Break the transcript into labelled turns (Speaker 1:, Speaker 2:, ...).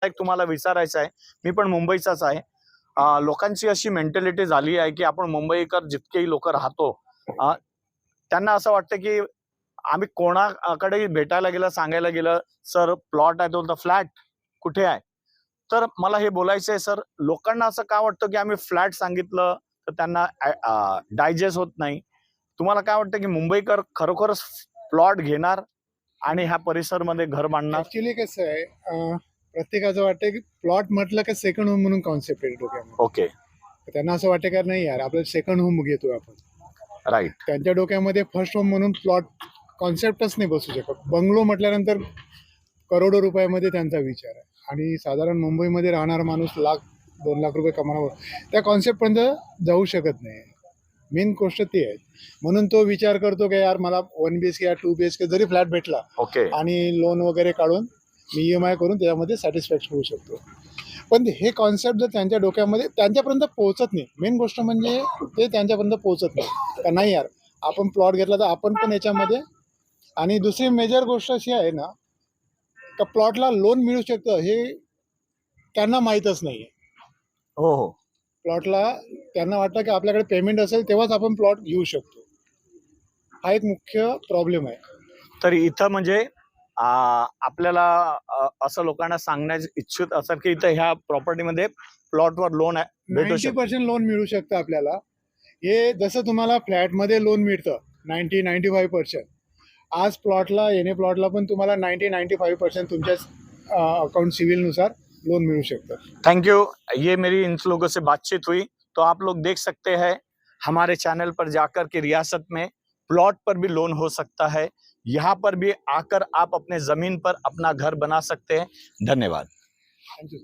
Speaker 1: एक तुम्हाला विचारायचं आहे, मी पण मुंबईचाच आहे. लोकांची अशी मेंटॅलिटी झाली आहे की आपण मुंबईकर जितकेही लोक राहतो, त्यांना असं वाटतं की आम्ही कोणाकडे भेटायला गेलं, सांगायला गेलं, सर प्लॉट आहे, तो फ्लॅट कुठे आहे? तर मला हे बोलायचं आहे सर, लोकांना असं का वाटतं की आम्ही फ्लॅट सांगितलं तर त्यांना डायजेस्ट होत नाही. तुम्हाला काय वाटतं की मुंबईकर खरोखरच प्लॉट घेणार आणि ह्या परिसरमध्ये घर बांधणार?
Speaker 2: ऍक्च्युली कसं आहे, प्रत्येकाचं वाटतं की प्लॉट म्हटलं की सेकंड होम म्हणून कॉन्सेप्ट आहे डोक्यामध्ये.
Speaker 1: ओके,
Speaker 2: त्यांना असं वाटतं का नाही यार, आपलं सेकंड होम घेतोय आपण.
Speaker 1: राईट.
Speaker 2: त्यांच्या डोक्यामध्ये फर्स्ट होम म्हणून प्लॉट कॉन्सेप्टच नाही बसू शकत. बंगलो म्हटल्यानंतर करोडो रुपयामध्ये त्यांचा विचार आहे, आणि साधारण मुंबईमध्ये राहणारा माणूस $1-2 लाख कमावणार त्या कॉन्सेप्टपर्यंत जाऊ शकत नाही. मेन गोष्ट ती आहे. म्हणून तो विचार करतो की यार मला 1 BHK या 2 BHK जरी फ्लॅट भेटला
Speaker 1: ओके,
Speaker 2: आणि लोन वगैरे काढून मी EMI करून त्याच्यामध्ये सॅटिस्फॅक्शन होऊ शकतो. पण हे कॉन्सेप्ट जर त्यांच्या डोक्यामध्ये त्यांच्यापर्यंत पोहोचत नाही, मेन गोष्ट म्हणजे ते त्यांच्यापर्यंत पोहोचत नाही का नाही यार आपण प्लॉट घेतला तर आपण पण याच्यामध्ये. आणि दुसरी मेजर गोष्ट अशी आहे ना, का प्लॉटला लोन मिळू शकतं हे त्यांना माहीतच नाही आहे.
Speaker 1: हो हो.
Speaker 2: प्लॉटला त्यांना वाटतं की आपल्याकडे पेमेंट असेल तेव्हाच आपण प्लॉट घेऊ शकतो. हा एक मुख्य प्रॉब्लेम आहे.
Speaker 1: तर इथं म्हणजे आपल्याला असं लोकांना सांगण्यास इच्छुक असतात की इथं ह्या प्रॉपर्टीमध्ये प्लॉटवर लोन भेटू शकतं.
Speaker 2: 90% लोन मिळू शकतं आपल्याला. हे जसं तुम्हाला फ्लॅटमध्ये लोन मिळतं 90-95%, आज प्लॉटला प्लॉटला पण तुम्हाला 90-95% तुमच्या अकाउंट सिविलनुसार लोन मिळू शकतं.
Speaker 1: Thank you. ये मेरी इन लोगों से बातचीत हुई, तो आप लोग देख सकते हैं हमारे चैनल पर जाकर के रियासत में प्लॉट पर भी लोन हो सकता है। यहाँ पर भी आकर आप अपने जमीन पर अपना घर बना सकते हैं। धन्यवाद।
Speaker 2: थँक्यू.